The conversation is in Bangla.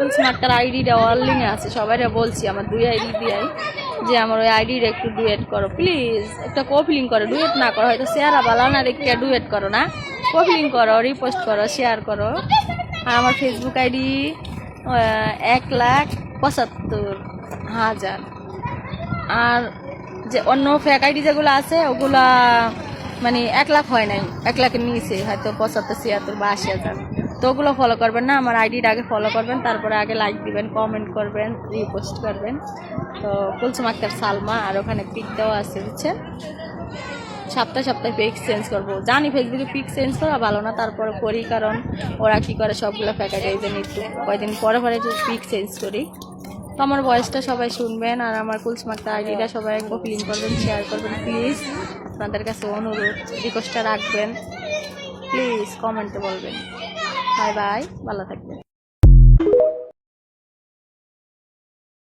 কুলসুম আক্তার আইডিটা অনলিনে আছে, সবাইরা বলছি আমার 2 আইডি দিয়ে যে আমার ওই আইডির একটু ডুয়েট করো প্লিজ, একটা কপলিং করো, ডুয়েট না করো হয়তো শেয়ার বালা না দেখে ডুয়েট করো না, কপলিং করো, রিপোস্ট করো, শেয়ার করো। আর আমার ফেসবুক আইডি 1,75,000। আর যে অন্য ফেক আইডি যেগুলো আছে ওগুলা মানে 1 লাখ হয় নাই, 1 লাখের নিচে হয়তো 75, 76 বা 80,000। তো ওগুলো ফলো করবেন না, আমার আইডিটা আগে ফলো করবেন, তারপরে আগে লাইক দিবেন, কমেন্ট করবেন, রিপোস্ট করবেন। তো কুলসুম আক্তার সালমা, আর ওখানে পিক দেওয়া আছে বুঝছেন। সপ্তাহে সপ্তাহে পিক চেঞ্জ করবো, জানি ফেসবুকে পিক চেঞ্জ করা ভালো না, তারপরে করি, কারণ ওরা কি করে সবগুলো ফেক আইডি এই জন্য একটু কয়েকদিন পরে পরে একটু পিক চেঞ্জ করি। তো আমার ভয়েসটা সবাই শুনবেন, আর আমার কুলসুম আক্তার আইডিটা সবাই কপলিং করবেন, শেয়ার করবেন প্লিজ। আপনাদের কাছে অনুরোধ, রিকোয়েস্টটা রাখবেন প্লিজ, কমেন্টে বলবেন। বাই বাই, ভালো থাকবেন।